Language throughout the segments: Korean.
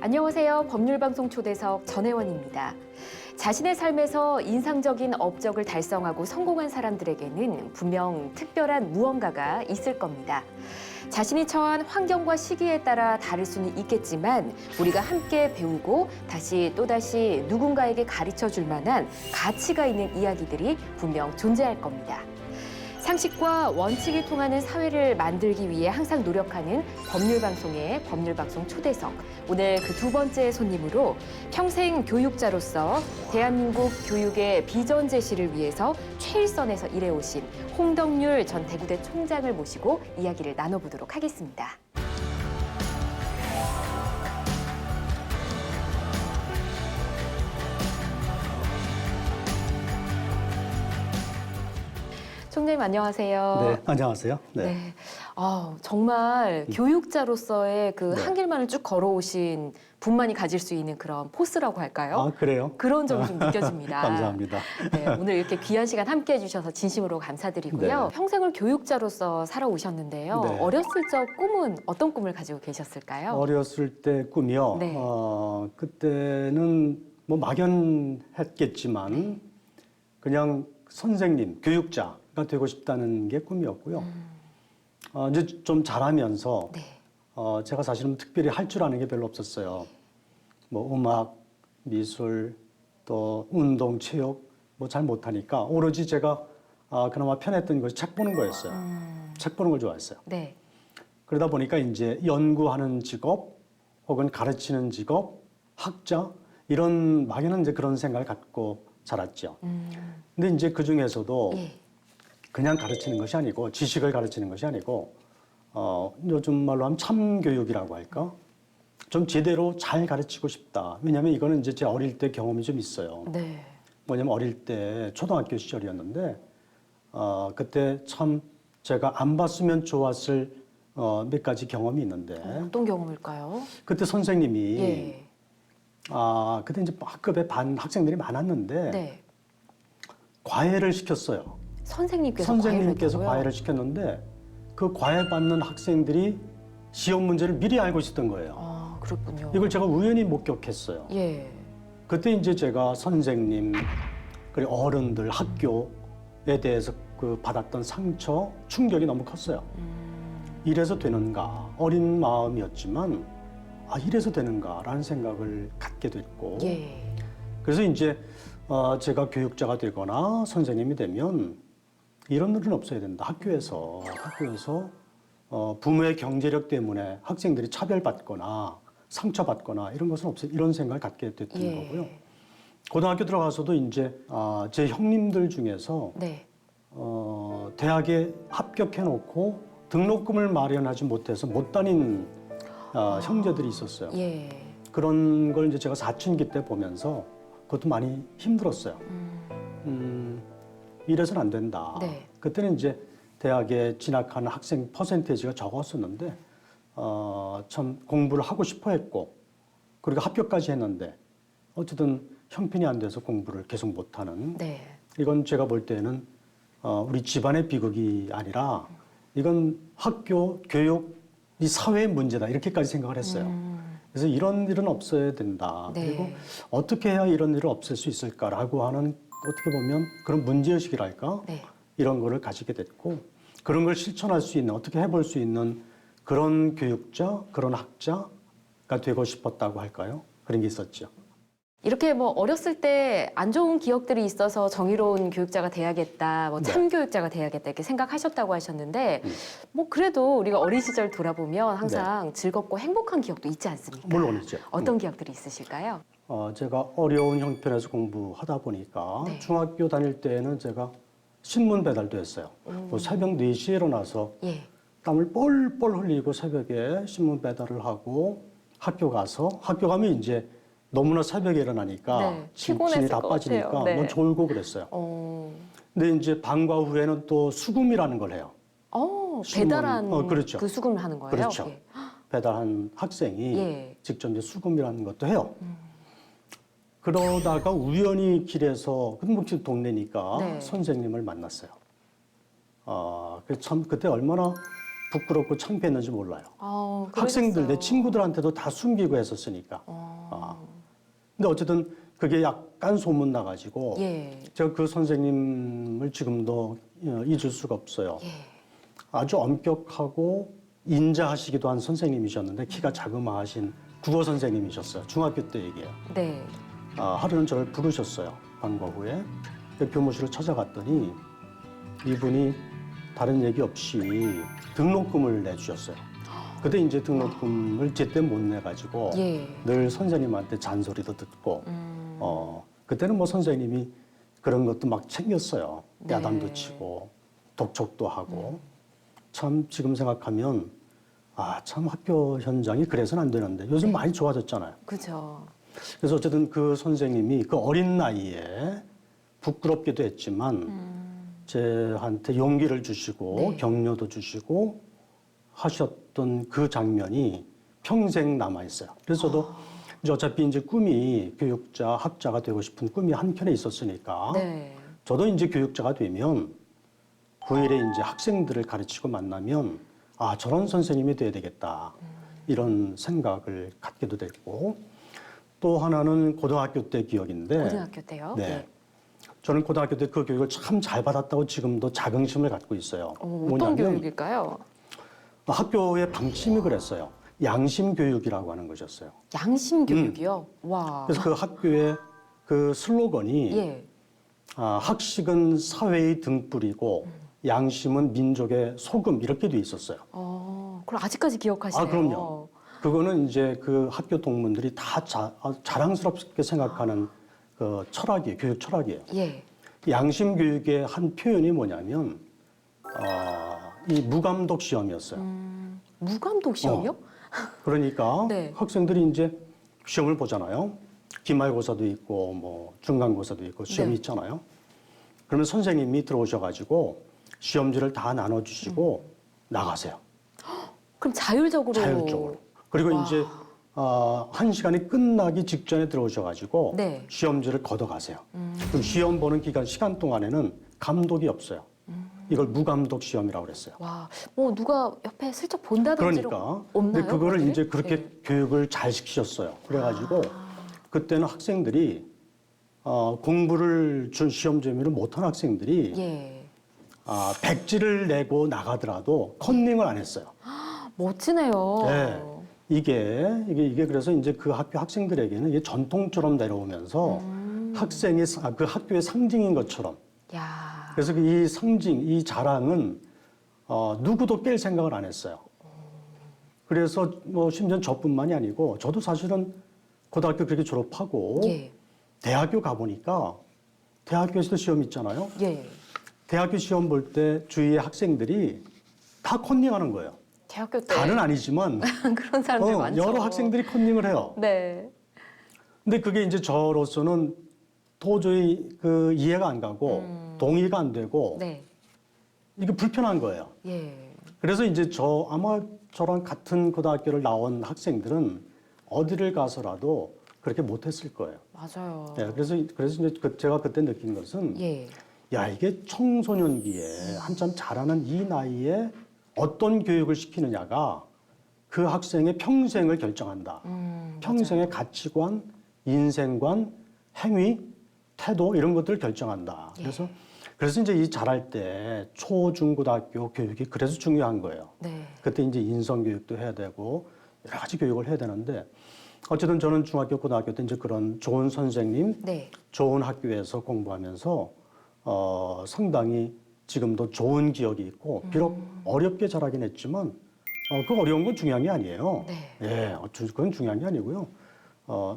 안녕하세요. 법률방송 초대석 전혜원입니다. 자신의 삶에서 인상적인 업적을 달성하고 성공한 사람들에게는 분명 특별한 무언가가 있을 겁니다. 자신이 처한 환경과 시기에 따라 다를 수는 있겠지만 우리가 함께 배우고 또다시 누군가에게 가르쳐 줄 만한 가치가 있는 이야기들이 분명 존재할 겁니다. 상식과 원칙이 통하는 사회를 만들기 위해 항상 노력하는 법률방송의 법률방송 초대석. 오늘 그 두 번째 손님으로 평생 교육자로서 대한민국 교육의 비전 제시를 위해서 최일선에서 일해오신 홍덕률 전 대구대 총장을 모시고 이야기를 나눠보도록 하겠습니다. 총장님 안녕하세요. 네, 안녕하세요. 네. 정말 교육자로서의 그 네. 한 길만을 쭉 걸어오신 분만이 가질 수 있는 그런 포스라고 할까요? 아, 그래요? 그런 점이 좀 느껴집니다. 감사합니다. 네, 오늘 이렇게 귀한 시간 함께 해주셔서 진심으로 감사드리고요. 네. 평생을 교육자로서 살아오셨는데요. 네. 어렸을 적 꿈은 어떤 꿈을 가지고 계셨을까요? 어렸을 때 꿈이요. 네. 그때는 뭐 막연했겠지만 그냥 선생님, 교육자가 되고 싶다는 게 꿈이었고요. 이제 좀 자라면서 네. 제가 사실은 특별히 할 줄 아는 게 별로 없었어요. 뭐 음악, 미술, 또 운동, 체육 뭐 잘 못하니까 오로지 제가 그나마 편했던 것이 책 보는 거였어요. 책 보는 걸 좋아했어요. 네. 그러다 보니까 이제 연구하는 직업 혹은 가르치는 직업, 학자 이런 막연한 이제 그런 생각을 갖고 자랐죠. 근데 이제 그 중에서도 예. 그냥 가르치는 것이 아니고 지식을 가르치는 것이 아니고 요즘 말로 하면 참교육이라고 할까? 좀 제대로 잘 가르치고 싶다. 왜냐하면 이거는 이제 제 어릴 때 경험이 좀 있어요. 네. 뭐냐면 어릴 때 초등학교 시절이었는데 그때 참 제가 안 봤으면 좋았을 몇 가지 경험이 있는데 어떤 경험일까요? 그때 선생님이 예. 그때 이제 학급에 반 학생들이 많았는데 네. 과외를 시켰어요. 선생님께서 과외를 시켰는데 그 과외 받는 학생들이 시험 문제를 미리 알고 있었던 거예요. 아, 그렇군요. 이걸 제가 우연히 목격했어요. 예. 그때 이제 제가 선생님 그리고 어른들 학교에 대해서 그 받았던 상처 충격이 너무 컸어요. 이래서 되는가 어린 마음이었지만 이래서 되는가라는 생각을 갖게 됐고 예. 그래서 이제 제가 교육자가 되거나 선생님이 되면 이런 일은 없어야 된다. 학교에서 부모의 경제력 때문에 학생들이 차별받거나 상처받거나 이런 것은 없어요. 이런 생각을 갖게 됐던 예. 거고요. 고등학교 들어가서도 이제 제 형님들 중에서 네. 대학에 합격해놓고 등록금을 마련하지 못해서 못 다닌 형제들이 있었어요. 예. 그런 걸 이제 제가 사춘기 때 보면서 그것도 많이 힘들었어요. 이래서는 안 된다. 네. 그때는 이제 대학에 진학하는 학생 퍼센테이지가 적었었는데 참 공부를 하고 싶어 했고 그리고 합격까지 했는데 어쨌든 형편이 안 돼서 공부를 계속 못하는 네. 이건 제가 볼 때는 우리 집안의 비극이 아니라 이건 학교, 교육, 이 사회의 문제다 이렇게까지 생각을 했어요. 그래서 이런 일은 없어야 된다. 네. 그리고 어떻게 해야 이런 일을 없앨 수 있을까라고 하는 어떻게 보면 그런 문제의식이랄까? 네. 이런 거를 가지게 됐고 그런 걸 실천할 수 있는 어떻게 해볼 수 있는 그런 교육자, 그런 학자가 되고 싶었다고 할까요? 그런 게 있었죠. 이렇게 뭐 어렸을 때 안 좋은 기억들이 있어서 정의로운 교육자가 돼야겠다, 뭐 네. 참교육자가 돼야겠다 이렇게 생각하셨다고 하셨는데 뭐 그래도 우리가 어린 시절 돌아보면 항상 즐겁고 행복한 기억도 있지 않습니까? 물론이죠. 어떤 기억들이 있으실까요? 제가 어려운 형편에서 공부하다 보니까 네. 중학교 다닐 때는 제가 신문 배달도 했어요. 뭐 새벽 4시에 일어나서 예. 땀을 뻘뻘 흘리고 새벽에 신문 배달을 하고 학교 가면 이제 너무나 새벽에 일어나니까 네, 진이 피곤했을 다 것 빠지니까 같아요. 네. 뭐 졸고 그랬어요. 어. 근데 이제 방과 후에는 또 수금이라는 걸 해요. 배달한 그렇죠. 그 수금을 하는 거예요? 그렇죠. 예. 배달한 학생이 예. 직접 이제 수금이라는 것도 해요. 그러다가 우연히 길에서 금국지 동네니까 네. 선생님을 만났어요. 참 그때 얼마나 부끄럽고 창피했는지 몰라요. 그러셨어요. 학생들, 내 친구들한테도 다 숨기고 했었으니까. 근데 어쨌든 그게 약간 소문 나가지고 예. 제가 그 선생님을 지금도 잊을 수가 없어요. 예. 아주 엄격하고 인자하시기도 한 선생님이셨는데 키가 자그마하신 국어 선생님이셨어요. 중학교 때 얘기예요. 네. 하루는 저를 부르셨어요. 방과 후에. 교무실을 찾아갔더니 이분이 다른 얘기 없이 등록금을 내주셨어요. 그때 이제 등록금을 제때 못 내가지고 예. 늘 선생님한테 잔소리도 듣고 그때는 뭐 선생님이 그런 것도 막 챙겼어요. 네. 야단도 치고 독촉도 하고 참 지금 생각하면 참 학교 현장이 그래서는 안 되는데 요즘 많이 좋아졌잖아요. 그죠. 그래서 어쨌든 그 선생님이 그 어린 나이에 부끄럽기도 했지만 저한테 용기를 주시고 네. 격려도 주시고 하셨던 그 장면이 평생 남아 있어요. 그래서 저도 이제 어차피 이제 꿈이 교육자, 학자가 되고 싶은 꿈이 한켠에 있었으니까 네. 저도 이제 교육자가 되면 그 일에 이제 학생들을 가르치고 만나면 저런 선생님이 돼야 되겠다 이런 생각을 갖게도 됐고 또 하나는 고등학교 때 기억인데 고등학교 때요? 네. 저는 고등학교 때 그 교육을 참 잘 받았다고 지금도 자긍심을 갖고 있어요. 어떤 뭐냐면 교육일까요? 학교의 방침이 그랬어요. 양심 교육이라고 하는 것이었어요. 양심 교육이요? 와. 그래서 그 학교의 그 슬로건이 예. 학식은 사회의 등불이고 양심은 민족의 소금 이렇게 돼 있었어요. 그럼 아직까지 기억하시네요. 그럼요. 그거는 이제 그 학교 동문들이 다 자랑스럽게 생각하는 그 철학이에요. 교육 철학이에요. 예. 양심 교육의 한 표현이 뭐냐면 이 무감독 시험이었어요. 무감독 시험이요? 그러니까 네. 학생들이 이제 시험을 보잖아요. 기말고사도 있고 뭐 중간고사도 있고 시험이 네. 있잖아요. 그러면 선생님이 들어오셔가지고 시험지를 다 나눠주시고 나가세요. 그럼 자율적으로. 자율적으로. 그리고 이제 한 시간이 끝나기 직전에 들어오셔가지고 네. 시험지를 걷어가세요. 그럼 시험 보는 시간 동안에는 감독이 없어요. 이걸 무감독 시험이라고 그랬어요. 와, 뭐 누가 옆에 슬쩍 본다든지 그러니까. 없나요? 근데 그거를 그것들이? 이제 그렇게 네. 교육을 잘 시키셨어요. 그래가지고 그때는 학생들이 공부를 준 시험 재미를 못한 학생들이 예. 백지를 내고 나가더라도 컨닝을 안 했어요. 멋지네요. 네. 이게 그래서 이제 그 학교 학생들에게는 이게 전통처럼 내려오면서 그 학교의 상징인 것처럼. 야. 그래서 이 상징, 이 자랑은 누구도 깰 생각을 안 했어요. 그래서 뭐 심지어 저뿐만이 아니고 저도 사실은 고등학교 그렇게 졸업하고 예. 대학교 가보니까 대학교에서도 시험 있잖아요. 예. 대학교 시험 볼 때 주위의 학생들이 다 컨닝하는 거예요. 대학교 때 다는 아니지만 그런 사람들 많죠. 여러 학생들이 컨닝을 해요. 네. 근데 그게 이제 저로서는 도저히 그 이해가 안 가고 동의가 안 되고 네. 이게 불편한 거예요. 예. 그래서 이제 아마 저랑 같은 고등학교를 나온 학생들은 어디를 가서라도 그렇게 못했을 거예요. 맞아요. 네, 그래서 이제 제가 그때 느낀 것은 예. 야 이게 청소년기에 한참 자라는 이 나이에 어떤 교육을 시키느냐가 그 학생의 평생을 결정한다. 평생의 가치관, 인생관, 행위, 태도 이런 것들을 결정한다. 예. 그래서 이제 이 자랄 때 초, 중, 고등학교 교육이 그래서 중요한 거예요. 네. 그때 이제 인성 교육도 해야 되고 여러 가지 교육을 해야 되는데 어쨌든 저는 중학교, 고등학교 때 이제 그런 좋은 선생님, 네. 좋은 학교에서 공부하면서 상당히 지금도 좋은 기억이 있고 비록 어렵게 자라긴 했지만 그 어려운 건 중요한 게 아니에요. 네. 예, 그건 중요한 게 아니고요.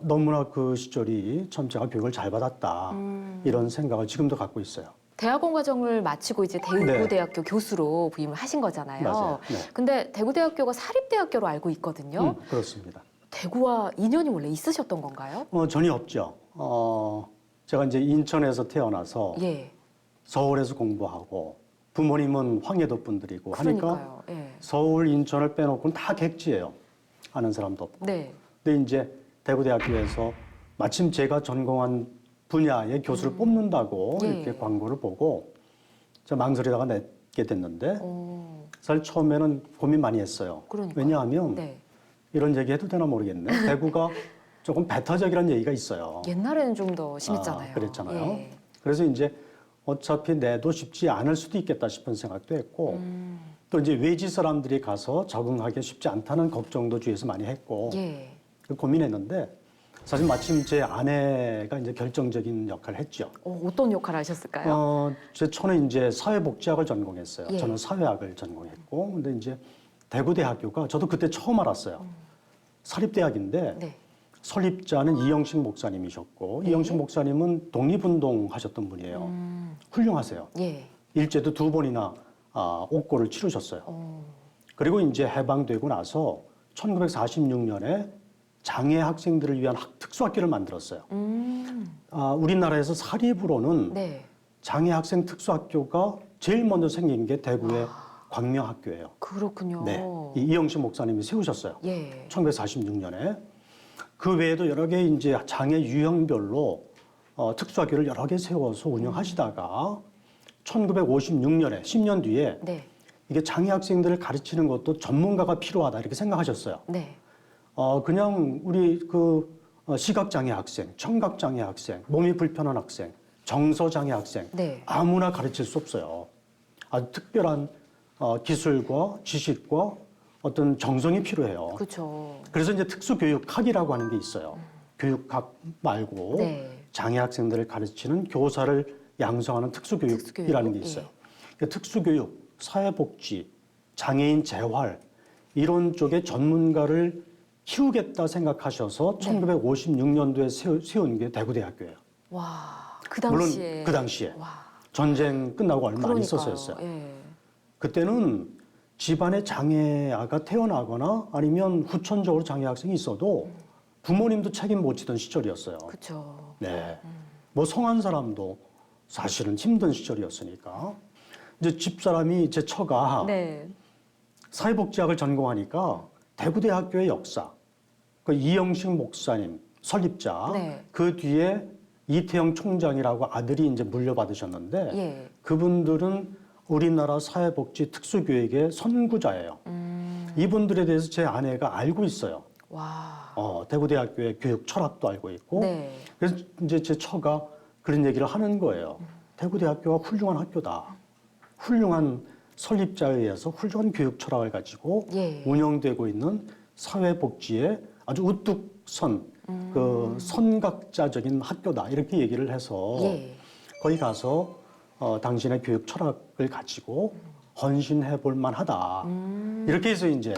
너무나 그 시절이 참 제가 교육을 잘 받았다 이런 생각을 지금도 갖고 있어요. 대학원 과정을 마치고 이제 대구대학교 교수로 부임을 하신 거잖아요. 맞아요. 네. 근데 대구대학교가 사립대학교로 알고 있거든요. 그렇습니다. 대구와 인연이 원래 있으셨던 건가요? 전혀 없죠. 제가 이제 인천에서 태어나서 예. 서울에서 공부하고 부모님은 황해도 분들이고 하니까 그러니까요. 예. 서울, 인천을 빼놓고는 다 객지예요. 아는 사람도 없고. 네. 근데 이제 대구대학교에서 마침 제가 전공한 분야의 교수를 뽑는다고 예. 이렇게 광고를 보고 저 망설이다가 받게 됐는데 어, 사실 처음에는 고민 많이 했어요. 그러니까요. 왜냐하면 네. 이런 얘기 해도 되나 모르겠네. 대구가 조금 배타적이라는 얘기가 있어요. 옛날에는 좀 더 심했잖아요. 그랬잖아요. 예. 그래서 이제 어차피 내도 쉽지 않을 수도 있겠다 싶은 생각도 했고 또 이제 외지 사람들이 가서 적응하기 쉽지 않다는 걱정도 주위에서 많이 했고 예. 고민했는데 사실 마침 제 아내가 이제 결정적인 역할을 했죠. 어떤 역할을 하셨을까요? 제 저는 이제 사회복지학을 전공했어요. 예. 저는 사회학을 전공했고, 근데 이제 대구대학교가 저도 그때 처음 알았어요. 사립대학인데 네. 설립자는 이영식 목사님이셨고, 이영식 목사님은 독립운동 하셨던 분이에요. 훌륭하세요. 예. 일제도 2번이나 옥고를 치르셨어요. 그리고 이제 해방되고 나서 1946년에 장애 학생들을 위한 특수학교를 만들었어요. 우리나라에서 사립으로는 네. 장애 학생 특수학교가 제일 먼저 생긴 게 대구의 광명학교예요. 그렇군요. 네, 이영식 목사님이 세우셨어요. 예. 1946년에 그 외에도 여러 개 이제 장애 유형별로 특수학교를 여러 개 세워서 운영하시다가 1956년에 10년 뒤에 네. 이게 장애 학생들을 가르치는 것도 전문가가 필요하다 이렇게 생각하셨어요. 네. 그냥 우리 시각장애 학생, 청각장애 학생, 몸이 불편한 학생, 정서장애 학생 네. 아무나 가르칠 수 없어요. 아주 특별한 기술과 지식과 어떤 정성이 필요해요. 그렇죠. 그래서 이제 특수교육학이라고 하는 게 있어요. 교육학 말고 네. 장애 학생들을 가르치는 교사를 양성하는 특수교육이라는 게 있어요. 그러니까 특수교육, 사회복지, 장애인 재활 이런 쪽의 전문가를 키우겠다 생각하셔서 1956년도에 세운 게 대구대학교예요. 와, 그 당시에. 물론 그 당시에 와, 전쟁 끝나고 얼마 안 그러니까요. 있어서였어요. 예. 그때는 집안에 장애아가 태어나거나 아니면 후천적으로 장애 학생이 있어도 부모님도 책임 못 지던 시절이었어요. 그렇죠. 네. 뭐 성한 사람도 사실은 힘든 시절이었으니까. 이제 집사람이 제 처가 네. 사회복지학을 전공하니까 대구대학교의 역사, 그 이영식 목사님 설립자, 네. 그 뒤에 이태영 총장이라고 아들이 이제 물려받으셨는데 예. 그분들은 우리나라 사회복지 특수교육의 선구자예요. 이분들에 대해서 제 아내가 알고 있어요. 와. 대구대학교의 교육 철학도 알고 있고. 네. 그래서 이제 제 처가 그런 얘기를 하는 거예요. 대구대학교가 훌륭한 학교다. 훌륭한 설립자에 의해서 훌륭한 교육 철학을 가지고 예. 운영되고 있는 사회복지의 아주 우뚝 선, 그 선각자적인 학교다. 이렇게 얘기를 해서 예. 거기 가서 당신의 교육 철학을 가지고 헌신해 볼 만하다. 이렇게 해서 이제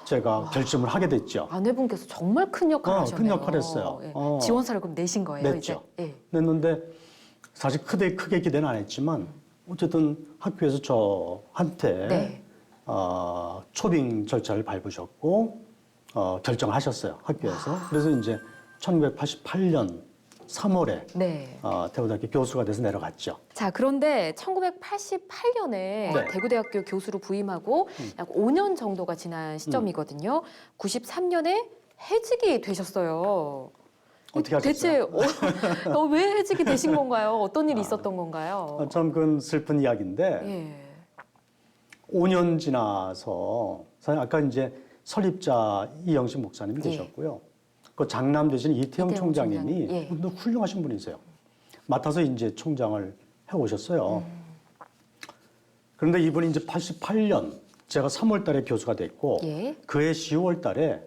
제가 결심을 하게 됐죠. 아내분께서 정말 큰 역할을 하셨네요. 큰 역할을 했어요. 예. 어. 지원사를 그럼 내신 거예요, 냈죠. 이제? 예. 냈는데 사실 크게 기대는 안 했지만 어쨌든 학교에서 저한테 네. 초빙 절차를 밟으셨고 결정하셨어요. 학교에서. 그래서 이제 1988년 3월에 네. 대구대학교 교수가 돼서 내려갔죠. 자, 그런데 1988년에 네. 대구대학교 교수로 부임하고 약 5년 정도가 지난 시점이거든요. 93년에 해직이 되셨어요. 어떻게 하셨어요? 대체 왜 해직이 되신 건가요? 어떤 일이 있었던 건가요? 참 그건 슬픈 이야기인데 예. 5년 지나서 사실 아까 이제 설립자 이영식 목사님이 예. 계셨고요. 그 장남 되신 이태영 총장님이 총장. 예. 그분도 훌륭하신 분이세요. 맡아서 이제 총장을 해오셨어요. 그런데 이분이 이제 88년 제가 3월 달에 교수가 됐고 예. 그해 10월 달에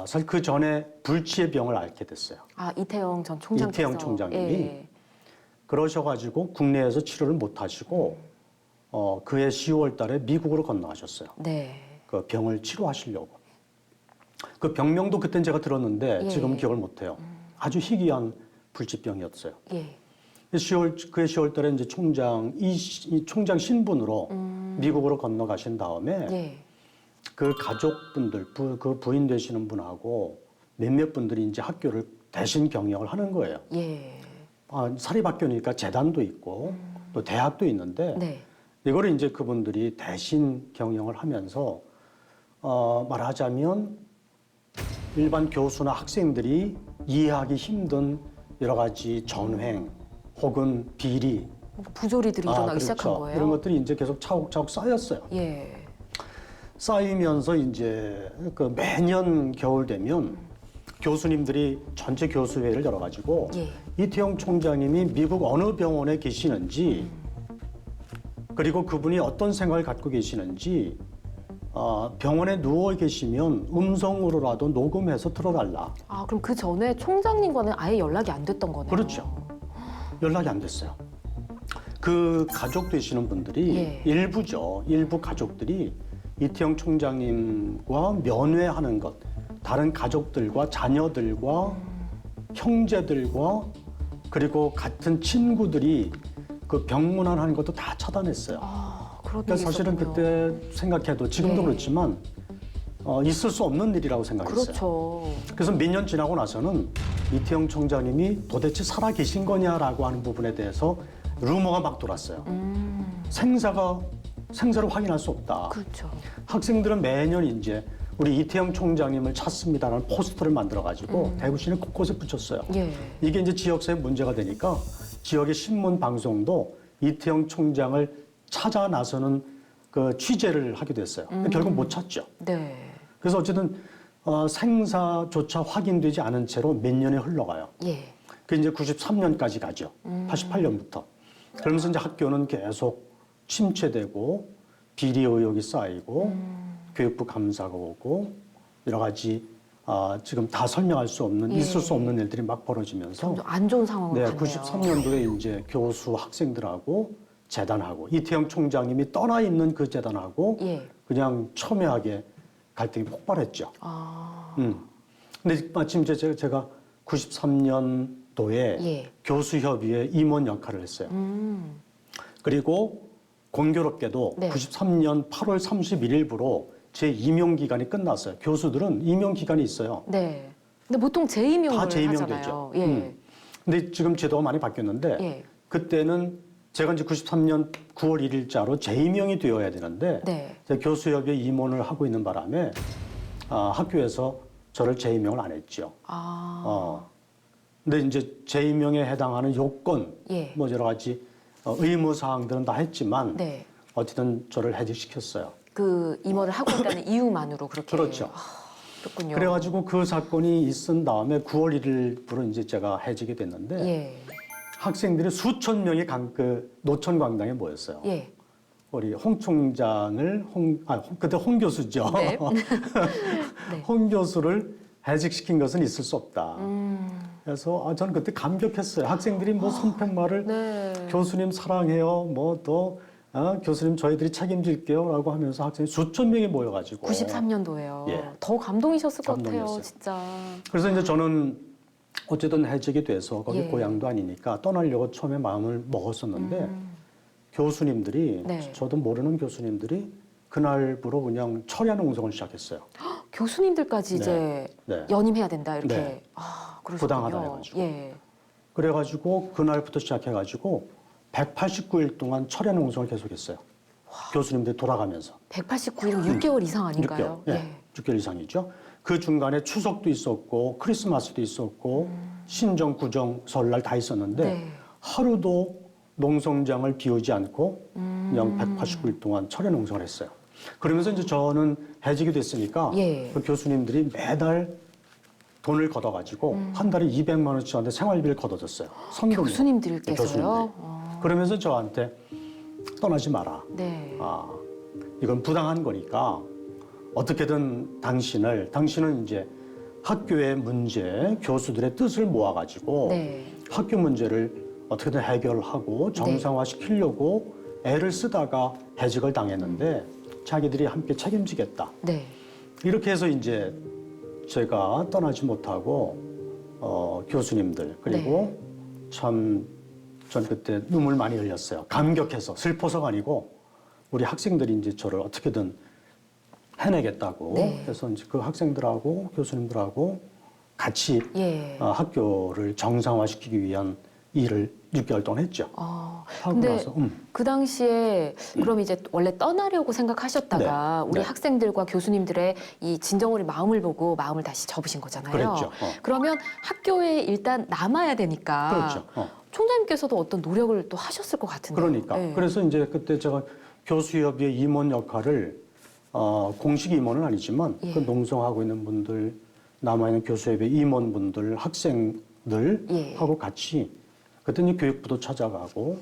사실 그 전에 불치의 병을 앓게 됐어요. 이태영 전 총장께서. 이태영 총장님이. 예. 그러셔가지고 국내에서 치료를 못 하시고 그해 10월 달에 미국으로 건너가셨어요. 네. 그 병을 치료하시려고. 그 병명도 그땐 제가 들었는데 예. 지금은 기억을 못해요. 아주 희귀한 불치병이었어요. 예. 그해 10월 달에 이제 이 총장 신분으로 미국으로 건너가신 다음에 예. 그 가족분들, 그 부인 되시는 분하고 몇몇 분들이 이제 학교를 대신 경영을 하는 거예요. 예. 사립학교니까 재단도 있고 또 대학도 있는데 네. 이거를 이제 그분들이 대신 경영을 하면서 말하자면 일반 교수나 학생들이 이해하기 힘든 여러 가지 전횡 혹은 비리 부조리들이 일어나기 그렇죠. 시작한 거예요. 이런 것들이 이제 계속 차곡차곡 쌓였어요. 예. 쌓이면서 이제 그 매년 겨울 되면 교수님들이 전체 교수회를 열어가지고 예. 이태영 총장님이 미국 어느 병원에 계시는지 그리고 그분이 어떤 생각을 갖고 계시는지 병원에 누워 계시면 음성으로라도 녹음해서 들어달라. 아, 그럼 그 전에 총장님과는 아예 연락이 안 됐던 거네요. 그렇죠. 연락이 안 됐어요. 그 가족 되시는 분들이 예. 일부죠. 일부 가족들이 이태영 총장님과 면회하는 것, 다른 가족들과 자녀들과 형제들과 그리고 같은 친구들이 그 병문안하는 것도 다 차단했어요. 그런 그러니까 일이 사실은 있었군요. 그때 생각해도 지금도 예. 그렇지만 있을 수 없는 일이라고 생각했어요. 그렇죠. 그래서 몇 년 지나고 나서는 이태영 총장님이 도대체 살아 계신 거냐라고 하는 부분에 대해서 루머가 막 돌았어요. 생사를 확인할 수 없다. 그렇죠. 학생들은 매년 이제 우리 이태영 총장님을 찾습니다라는 포스터를 만들어가지고 대구시내 곳곳에 붙였어요. 예. 이게 이제 지역사회 문제가 되니까 지역의 신문 방송도 이태영 총장을 찾아 나서는 그 취재를 하게 됐어요. 근데 결국 못 찾죠. 네. 그래서 어쨌든 생사조차 확인되지 않은 채로 몇 년이 흘러가요. 예. 그 이제 93년까지 가죠. 88년부터. 그러면서 이제 학교는 계속 침체되고 비리 의혹이 쌓이고 교육부 감사가 오고 여러 가지 지금 다 설명할 수 없는 예. 있을 수 없는 일들이 막 벌어지면서 점점 안 좋은 상황으로 네, 가네요. 93년도에 이제 교수 학생들하고 재단하고 이태영 총장님이 떠나 있는 그 재단하고 예. 그냥 첨예하게 갈등이 폭발했죠. 근데 마침 이제 제가 93년도에 예. 교수협의회 임원 역할을 했어요. 그리고 공교롭게도 네. 93년 8월 31일부로 제 임용 기간이 끝났어요. 교수들은 임용 기간이 있어요. 네. 근데 보통 재임용을 다 재임용 하잖아요. 되죠. 예. 근데 지금 제도가 많이 바뀌었는데 예. 그때는 제가 이제 93년 9월 1일자로 재임용이 되어야 되는데 네. 제가 교수협의회 임원을 하고 있는 바람에 학교에서 저를 재임용을 안 했죠. 근데 이제 재임용에 해당하는 요건, 예. 뭐 여러 가지 의무 사항들은 다 했지만 네. 어쨌든 저를 해직시켰어요. 그 임원을 하고 있다는 이유만으로 그렇게. 그렇죠. 그렇군요. 그래가지고 그 사건이 있은 다음에 9월 1일부로 이제 제가 해직이 됐는데 예. 학생들이 수천 명이 그 노천 광장에 모였어요. 예. 우리 홍 총장을 그때 홍 교수죠. 네. 네. 홍 교수를 해직시킨 것은 있을 수 없다. 그래서 저는 그때 감격했어요. 학생들이 뭐 손팻말을 네. 교수님 사랑해요. 뭐 또 교수님 저희들이 책임질게요라고 하면서 학생이 수천 명이 모여가지고 93년도에요. 예. 더 감동이셨을 것 같아요, 감동이었어요. 진짜. 그래서 이제 저는 어쨌든 해직이 돼서 거기 예. 고향도 아니니까 떠나려고 처음에 마음을 먹었었는데 교수님들이 네. 저도 모르는 교수님들이 그날부로 그냥 철야는 웅성을 시작했어요. 교수님들까지 네. 이제 네. 연임해야 된다 이렇게. 네. 그러셨군요. 부당하다 해가지고. 예. 그래가지고 그날부터 시작해가지고 189일 동안 철야는 웅성을 계속했어요. 교수님들이 돌아가면서. 189일은 6개월 이상 아닌가요? 6개월, 6개월 이상이죠. 그 중간에 추석도 있었고 크리스마스도 있었고 신정, 구정, 설날 다 있었는데 네. 하루도 농성장을 비우지 않고 그냥 189일 동안 철야 농성을 했어요. 그러면서 이제 저는 해직이 됐으니까 예. 그 교수님들이 매달 돈을 걷어가지고 한 달에 200만 원씩 저한테 생활비를 걷어줬어요. 선금으로. 교수님들께서요? 교수님들이. 그러면서 저한테 떠나지 마라. 네. 이건 부당한 거니까 어떻게든 당신은 이제 학교의 문제, 교수들의 뜻을 모아가지고 네. 학교 문제를 어떻게든 해결하고 정상화시키려고 애를 쓰다가 해직을 당했는데 자기들이 함께 책임지겠다. 네. 이렇게 해서 이제 제가 떠나지 못하고 교수님들 그리고 참 전 그때 눈물 많이 흘렸어요. 감격해서 슬퍼서가 아니고 우리 학생들이 이제 저를 어떻게든 해내겠다고 네. 그래서 이제 그 학생들하고 교수님들하고 같이 예. 학교를 정상화시키기 위한 일을 6개월 동안 했죠. 하고 근데 나서 그 당시에 그럼 이제 원래 떠나려고 생각하셨다가 네. 우리 네. 학생들과 교수님들의 이 진정어린 마음을 보고 마음을 다시 접으신 거잖아요. 그랬죠. 그러면 학교에 일단 남아야 되니까 그렇죠. 총장님께서도 어떤 노력을 또 하셨을 것 같은데요. 그러니까. 네. 그래서 이제 그때 제가 교수협의회 임원 역할을 공식 임원은 아니지만 예. 그 농성하고 있는 분들, 남아있는 교수협의회 임원분들, 학생들 예. 하고 같이 그때 이제 교육부도 찾아가고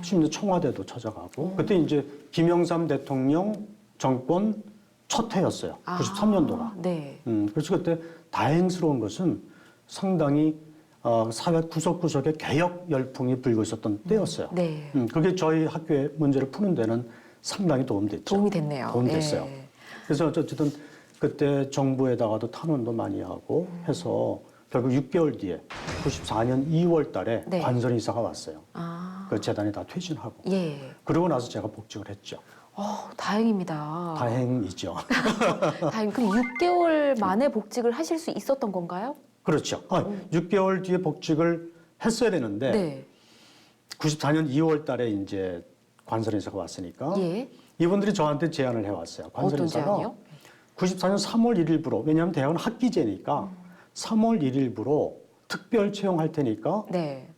심지어 청와대도 찾아가고 그때 이제 김영삼 대통령 정권 첫 해였어요. 93년도가. 네. 그래서 그때 다행스러운 것은 상당히 사회 구석구석에 개혁 열풍이 불고 있었던 때였어요. 네. 그게 저희 학교의 문제를 푸는 데는 상당히 도움됐죠. 도움이 됐네요. 도움됐어요. 예. 그래서 어쨌든 그때 정부에다가도 탄원도 많이 하고 해서 결국 6개월 뒤에 94년 2월 달에 네. 관선 이사가 왔어요. 아. 그 재단이 다 퇴진하고. 예. 그러고 나서 제가 복직을 했죠. 다행입니다. 다행이죠. 다행. 그럼 6개월 만에 복직을 하실 수 있었던 건가요? 그렇죠. 6개월 뒤에 복직을 했어야 되는데 네. 94년 2월 달에 이제 관선 이사가 왔으니까 예. 이분들이 저한테 제안을 해왔어요. 관선 어떤 이사가 제안이요? 94년 3월 1일부로 왜냐하면 대학은 학기제니까 3월 1일부로 특별 채용할 테니까 네.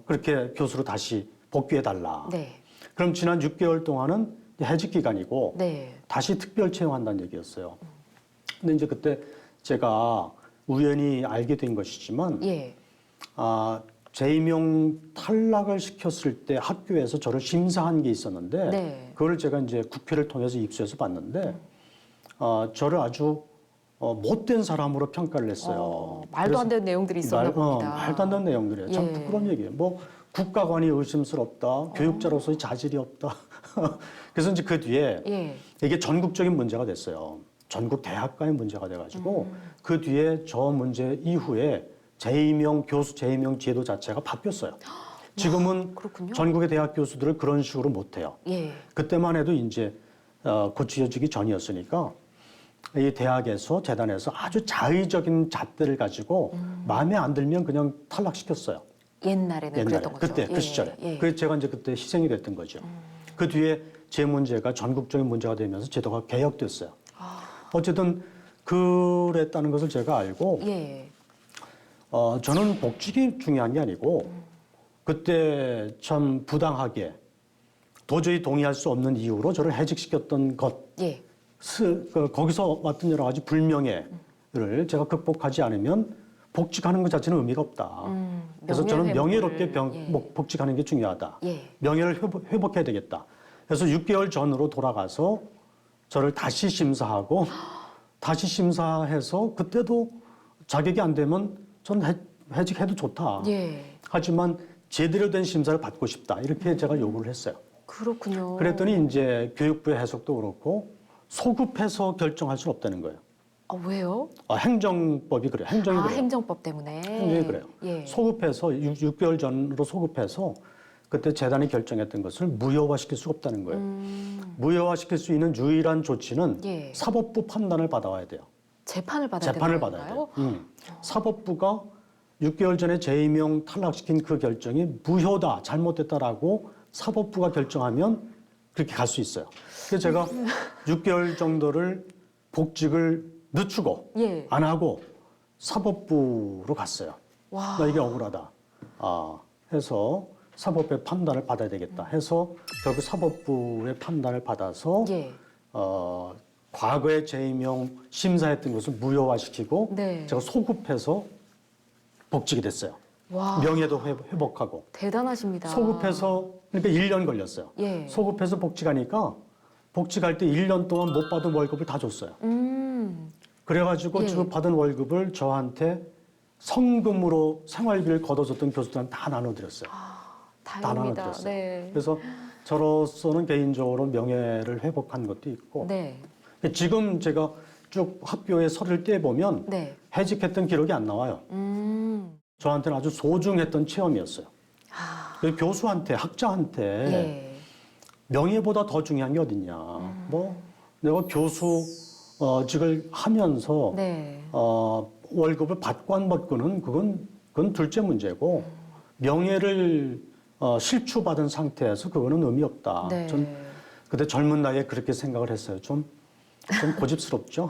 그렇게 교수로 다시 복귀해 달라. 네. 그럼 지난 6개월 동안은 해직 기간이고 네. 다시 특별 채용한다는 얘기였어요. 근데 이제 그때 제가 우연히 알게 된 것이지만 예. 재임용 탈락을 시켰을 때 학교에서 저를 심사한 게 있었는데 네. 그걸 제가 이제 국회를 통해서 입수해서 봤는데 저를 아주 못된 사람으로 평가를 했어요. 말도 안 되는 내용들이 있었나 봅니다. 말도 안 되는 내용들이에요. 참 예. 부끄러운 얘기예요. 뭐 국가관이 의심스럽다, 교육자로서의 자질이 없다. 그래서 이제 그 뒤에 예. 이게 전국적인 문제가 됐어요. 전국 대학가의 문제가 돼가지고 그 뒤에 저 문제 이후에 교수 재임용 제도 자체가 바뀌었어요. 지금은 그렇군요. 전국의 대학 교수들을 그런 식으로 못해요. 예. 그때만 해도 이제 고치어지기 전이었으니까 이 대학에서 재단에서 아주 자의적인 잣대를 가지고 마음에 안 들면 그냥 탈락시켰어요. 옛날에는 그랬던 거죠. 그때 그 시절에. 예. 그래서 제가 이제 그때 희생이 됐던 거죠. 그 뒤에 제 문제가 전국적인 문제가 되면서 제도가 개혁됐어요. 어쨌든 그랬다는 것을 제가 알고 예. 저는 복직이 중요한 게 아니고 그때 참 부당하게 도저히 동의할 수 없는 이유로 저를 해직시켰던 것, 예. 거기서 왔던 여러 가지 불명예를 제가 극복하지 않으면 복직하는 것 자체는 의미가 없다. 그래서 저는 명예롭게 복직하는 게 중요하다. 예. 명예를 회복해야 되겠다. 그래서 6개월 전으로 돌아가서 저를 다시 심사하고 다시 심사해서 그때도 자격이 안 되면 전 해직해도 좋다. 예. 하지만 제대로 된 심사를 받고 싶다. 이렇게 제가 요구를 했어요. 그렇군요. 그랬더니 이제 교육부의 해석도 그렇고 소급해서 결정할 수는 없다는 거예요. 왜요? 행정법이 그래요. 행정이 그래요. 행정법 때문에. 행정이 그래요. 예. 소급해서 6개월 전으로 소급해서 그때 재단이 결정했던 것을 무효화시킬 수가 없다는 거예요. 무효화시킬 수 있는 유일한 조치는 예. 사법부 판단을 받아와야 돼요. 재판을 받아야 재판을 되는 받아야 건가요? 돼요. 사법부가 6개월 전에 재임용 탈락시킨 그 결정이 무효다, 잘못됐다라고 사법부가 결정하면 그렇게 갈 수 있어요. 그래서 제가 6개월 정도를 복직을 늦추고 예. 안 하고 사법부로 갔어요. 와. 나 이게 억울하다. 해서 사법부의 판단을 받아야 되겠다. 해서 결국 사법부의 판단을 받아서 예. 과거에 재임용 심사했던 것을 무효화시키고 네. 제가 소급해서 복직이 됐어요. 와. 명예도 회복하고 대단하십니다. 소급해서 그러니까 1년 걸렸어요. 예. 소급해서 복직하니까 복직할 때 1년 동안 못 받은 월급을 다 줬어요. 그래가지고 예. 지급받은 월급을 저한테 성금으로 생활비를 걷어줬던 교수들한테 다 나눠드렸어요. 다 다행입니다. 나눠드렸어요. 네. 그래서 저로서는 개인적으로 명예를 회복한 것도 있고 네. 지금 제가 쭉 학교에 서류를 떼보면 네. 해직했던 기록이 안 나와요. 저한테는 아주 소중했던 체험이었어요. 교수한테, 학자한테 예. 명예보다 더 중요한 게 어딨냐. 뭐 내가 교수직을 하면서 네. 월급을 받고 안 받고는 그건 둘째 문제고 명예를 실추받은 상태에서 그거는 의미 없다. 네. 전 그때 젊은 나이에 그렇게 생각을 했어요. 좀 좀 고집스럽죠.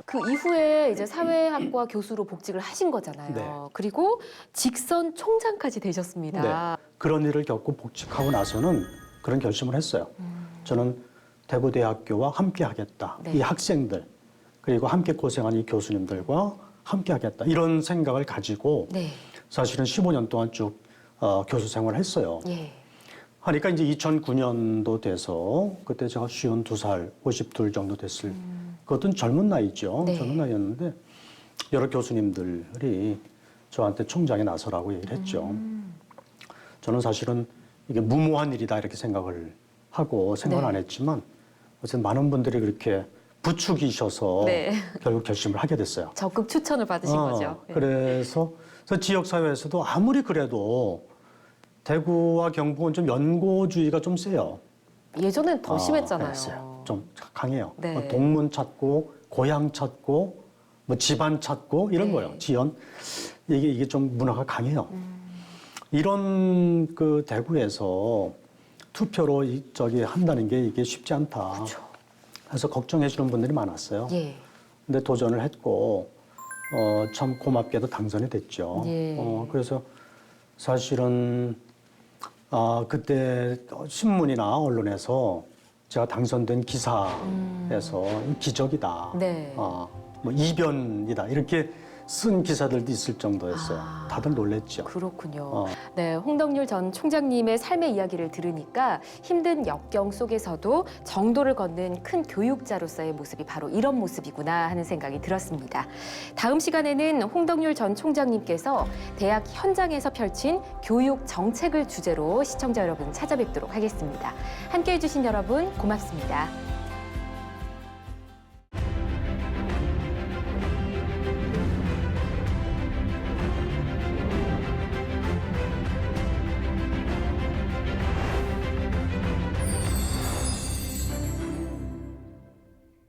그 이후에 이제 사회학과 교수로 복직을 하신 거잖아요. 네. 그리고 직선 총장까지 되셨습니다. 그런 일을 겪고 복직하고 나서는 그런 결심을 했어요. 저는 대구대학교와 함께 하겠다. 네. 이 학생들 그리고 함께 고생한 이 교수님들과 함께 하겠다. 이런 생각을 가지고 네. 사실은 15년 동안 쭉 교수 생활을 했어요. 예. 하니까 이제 2009년도 돼서 그때 제가 52살, 52 정도 됐을 그것은 젊은 나이죠. 네. 젊은 나이였는데 여러 교수님들이 저한테 총장에 나서라고 얘기를 했죠. 저는 사실은 이게 무모한 일이다 이렇게 생각을 하고 생각은 네. 안 했지만 어쨌든 많은 분들이 그렇게 부추기셔서 네. 결국 결심을 하게 됐어요. 적극 추천을 받으신 거죠. 예. 그래서 지역사회에서도 아무리 그래도 대구와 경북은 좀 연고주의가 좀 세요. 예전엔 더 심했잖아요. 그랬어요. 좀 강해요. 네. 뭐 동문 찾고 고향 찾고 뭐 집안 찾고 이런 네. 거예요. 지연 이게 좀 문화가 강해요. 이런 그 대구에서 투표로 한다는 게 이게 쉽지 않다. 그렇죠. 그래서 걱정해 주는 분들이 많았어요. 예. 근데 도전을 했고 참 고맙게도 당선이 됐죠. 예. 그래서 사실은 그때 신문이나 언론에서 제가 당선된 기사에서 기적이다. 네. 뭐 이변이다. 이렇게 쓴 기사들도 있을 정도였어요. 아. 다들 놀랬죠. 그렇군요. 네, 홍덕률 전 총장님의 삶의 이야기를 들으니까 힘든 역경 속에서도 정도를 걷는 큰 교육자로서의 모습이 바로 이런 모습이구나 하는 생각이 들었습니다. 다음 시간에는 홍덕률 전 총장님께서 대학 현장에서 펼친 교육 정책을 주제로 시청자 여러분 찾아뵙도록 하겠습니다. 함께해 주신 여러분 고맙습니다.